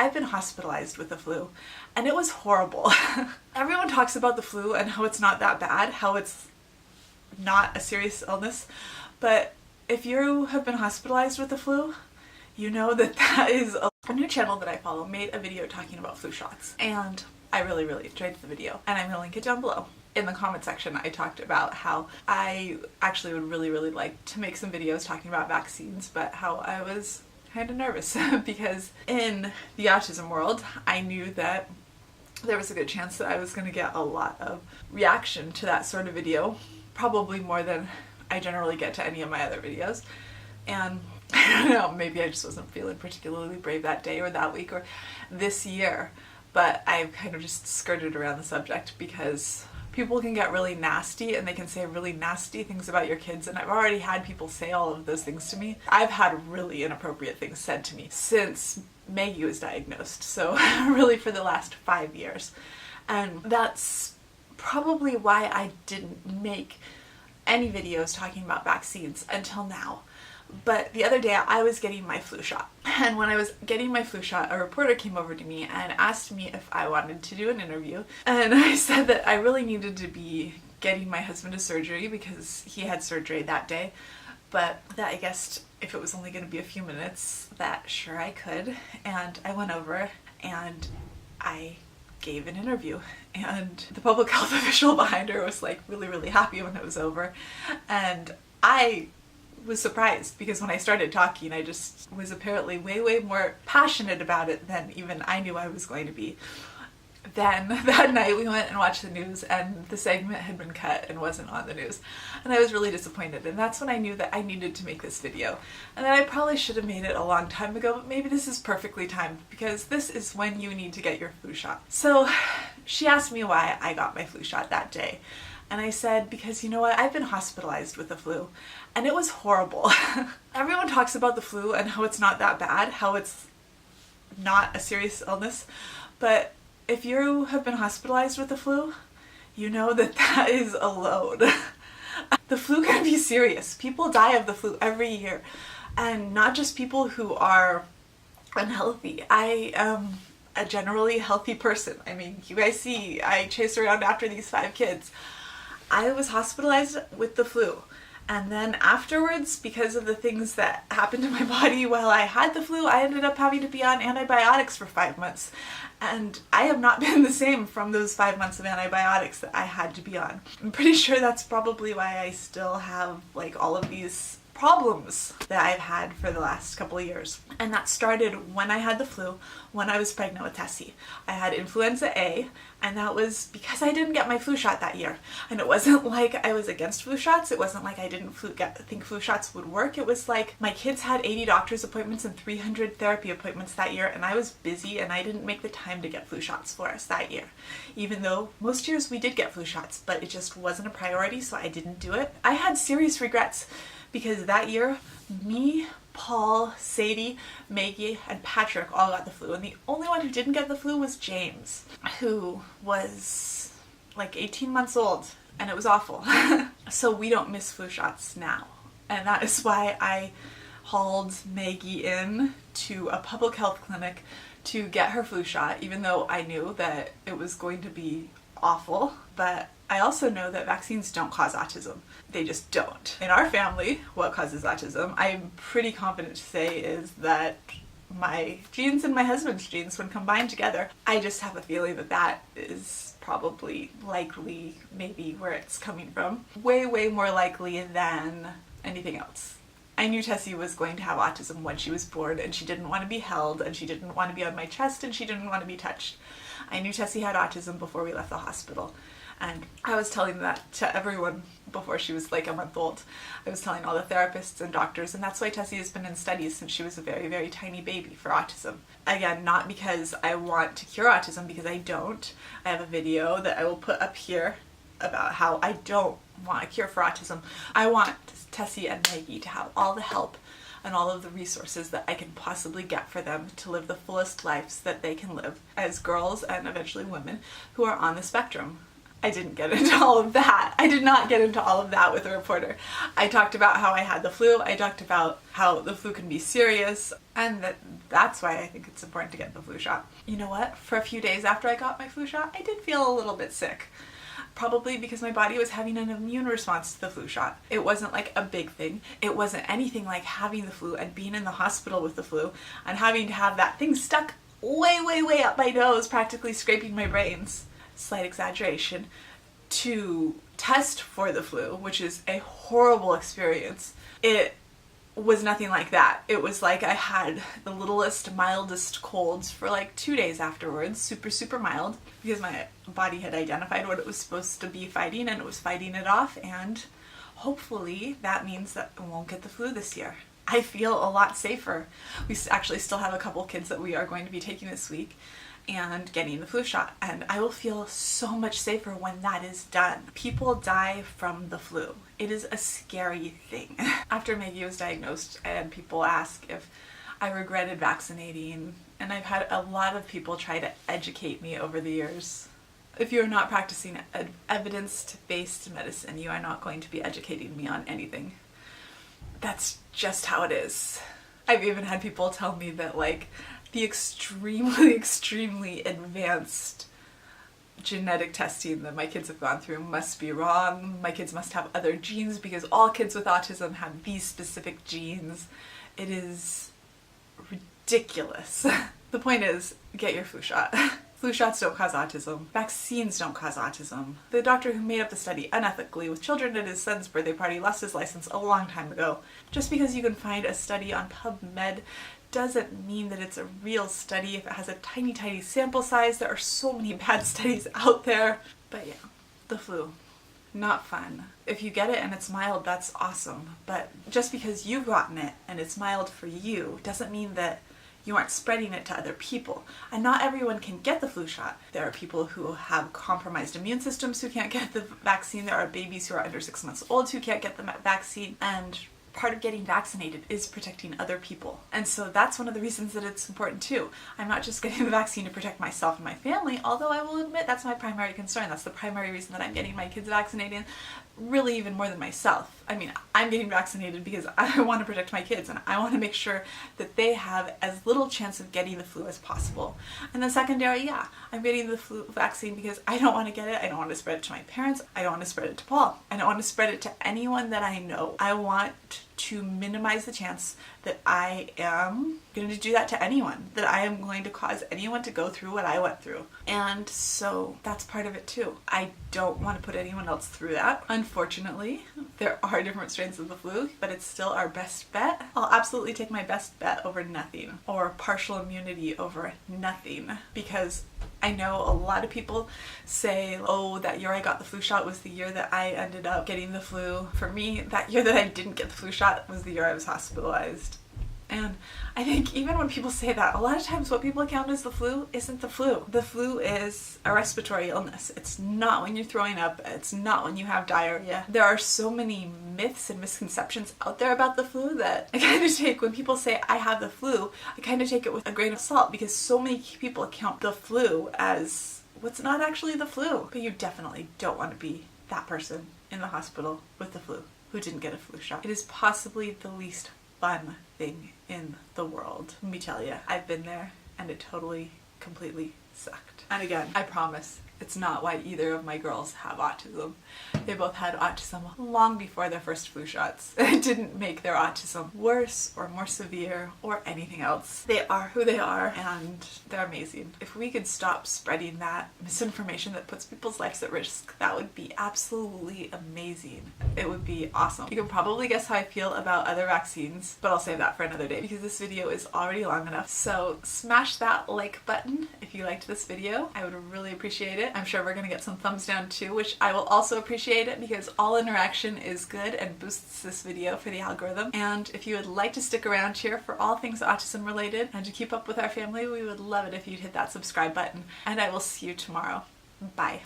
I've been hospitalized with the flu, and it was horrible. Everyone talks about the flu and how it's not that bad, how it's not a serious illness, but if you have been hospitalized with the flu, you know that that is a new channel that I follow made a video talking about flu shots, and I really enjoyed the video, and I'm gonna link it down below. In the comment section, I talked about how I actually would really like to make some videos talking about vaccines, but how I was kind of nervous because in the autism world, I knew that there was a good chance that I was going to get a lot of reaction to that sort of video, probably more than I generally get to any of my other videos. And I don't know, maybe I just wasn't feeling particularly brave that day or that week or this year, but I've kind of just skirted around the subject because people can get really nasty and they can say really nasty things about your kids, and I've already had people say all of those things to me. I've had really inappropriate things said to me since Maggie was diagnosed, so really for the last 5 years. And that's probably why I didn't make any videos talking about vaccines until now. But the other day I was getting my flu shot, and when I was getting my flu shot, a reporter came over to me and asked me if I wanted to do an interview, and I said that I really needed to be getting my husband a surgery because he had surgery that day, but that I guessed if it was only going to be a few minutes that sure I could. And I went over and I gave an interview, and the public health official behind her was like really happy when it was over, and I was surprised because when I started talking I just was apparently way more passionate about it than even I knew I was going to be. Then that night we went and watched the news, and the segment had been cut and wasn't on the news, and I was really disappointed, and that's when I knew that I needed to make this video, and that I probably should have made it a long time ago, but maybe this is perfectly timed because this is when you need to get your flu shot. So she asked me why I got my flu shot that day, and I said, because you know what, I've been hospitalized with the flu, and it was horrible. Everyone talks about the flu and how it's not that bad, how it's not a serious illness, but if you have been hospitalized with the flu, you know that that is a load. The flu can be serious. People die of the flu every year, and not just people who are unhealthy. I am a generally healthy person. I mean, you guys see, I chased around after these 5 kids. I was hospitalized with the flu, and then afterwards, because of the things that happened to my body while I had the flu, I ended up having to be on antibiotics for 5 months. And I have not been the same from those 5 months of antibiotics that I had to be on. I'm pretty sure that's probably why I still have like all of these problems that I've had for the last couple of years. And that started when I had the flu, when I was pregnant with Tessie. I had Influenza A, and that was because I didn't get my flu shot that year. And it wasn't like I was against flu shots. It wasn't like I didn't think flu shots would work. It was like my kids had 80 doctor's appointments and 300 therapy appointments that year, and I was busy and I didn't make the time to get flu shots for us that year. Even though most years we did get flu shots, but it just wasn't a priority, so I didn't do it. I had serious regrets because that year, me, Paul, Sadie, Maggie, and Patrick all got the flu, and the only one who didn't get the flu was James, who was like 18 months old, and it was awful. So we don't miss flu shots now, and that is why I hauled Maggie in to a public health clinic to get her flu shot, even though I knew that it was going to be awful. But I also know that vaccines don't cause autism. They just don't. In our family, what causes autism, I'm pretty confident to say, is that my genes and my husband's genes, when combined together, I just have a feeling that that is probably likely maybe where it's coming from. Way more likely than anything else. I knew Tessie was going to have autism when she was born, and she didn't want to be held, and she didn't want to be on my chest, and she didn't want to be touched. I knew Tessie had autism before we left the hospital, and I was telling that to everyone before she was like a month old. I was telling all the therapists and doctors, and that's why Tessie has been in studies since she was a very tiny baby for autism. Again, not because I want to cure autism, because I don't. I have a video that I will put up here about how I don't want a cure for autism. I want Tessie and Maggie to have all the help and all of the resources that I can possibly get for them to live the fullest lives that they can live as girls and eventually women who are on the spectrum. I didn't get into all of that. I did not get into all of that with a reporter. I talked about how I had the flu. I talked about how the flu can be serious, and that that's why I think it's important to get the flu shot. You know what? For a few days after I got my flu shot, I did feel a little bit sick. Probably because my body was having an immune response to the flu shot. It wasn't like a big thing. It wasn't anything like having the flu and being in the hospital with the flu and having to have that thing stuck way, way, way up my nose, practically scraping my brains. Slight exaggeration. To test for the flu, which is a horrible experience. It was nothing like that. It was like I had the littlest, mildest colds for like 2 days afterwards, super, super mild, because my body had identified what it was supposed to be fighting and it was fighting it off, and hopefully that means that I won't get the flu this year. I feel a lot safer. We actually still have a couple kids that we are going to be taking this week and getting the flu shot, and I will feel so much safer when that is done. People die from the flu. It is a scary thing. After Maggie was diagnosed and people ask if I regretted vaccinating, and I've had a lot of people try to educate me over the years. If you're not practicing evidence-based medicine, you are not going to be educating me on anything. That's just how it is. I've even had people tell me that like the extremely, extremely advanced genetic testing that my kids have gone through must be wrong. My kids must have other genes because all kids with autism have these specific genes. It is ridiculous. The point is, get your flu shot. Flu shots don't cause autism. Vaccines don't cause autism. The doctor who made up the study unethically with children at his son's birthday party lost his license a long time ago. Just because you can find a study on PubMed doesn't mean that it's a real study if it has a tiny, tiny sample size. There are so many bad studies out there. But yeah, the flu. Not fun. If you get it and it's mild, that's awesome. But just because you've gotten it and it's mild for you doesn't mean that you aren't spreading it to other people. And not everyone can get the flu shot. There are people who have compromised immune systems who can't get the vaccine. There are babies who are under 6 months old who can't get the vaccine. And part of getting vaccinated is protecting other people. And so that's one of the reasons that it's important too. I'm not just getting the vaccine to protect myself and my family, although I will admit that's my primary concern. That's the primary reason that I'm getting my kids vaccinated, really even more than myself. I mean, I'm getting vaccinated because I want to protect my kids and I want to make sure that they have as little chance of getting the flu as possible. And then secondary, yeah, I'm getting the flu vaccine because I don't want to get it. I don't want to spread it to my parents. I don't want to spread it to Paul. I don't want to spread it to anyone that I know. I want to minimize the chance that I am going to do that to anyone, that I am going to cause anyone to go through what I went through. And so that's part of it too. I don't want to put anyone else through that. Unfortunately, there are different strains of the flu, but it's still our best bet. I'll absolutely take my best bet over nothing, or partial immunity over nothing, because I know a lot of people say, oh, that year I got the flu shot was the year that I ended up getting the flu. For me, that year that I didn't get the flu shot was the year I was hospitalized. And I think even when people say that, a lot of times what people account as the flu isn't the flu. The flu is a respiratory illness. It's not when you're throwing up. It's not when you have diarrhea. There are so many myths and misconceptions out there about the flu that I kind of take, when people say I have the flu, I kind of take it with a grain of salt, because so many people account the flu as what's not actually the flu. But you definitely don't want to be that person in the hospital with the flu who didn't get a flu shot. It is possibly the least fun thing in the world. Let me tell you, I've been there and it totally, completely sucked. And again, I promise, it's not why either of my girls have autism. They both had autism long before their first flu shots. It didn't make their autism worse or more severe or anything else. They are who they are and they're amazing. If we could stop spreading that misinformation that puts people's lives at risk, that would be absolutely amazing. It would be awesome. You can probably guess how I feel about other vaccines, but I'll save that for another day because this video is already long enough. So smash that like button if you liked this video. I would really appreciate it. I'm sure we're gonna get some thumbs down too, which I will also appreciate it because all interaction is good and boosts this video for the algorithm. And if you would like to stick around here for all things autism related and to keep up with our family, we would love it if you'd hit that subscribe button. And I will see you tomorrow. Bye.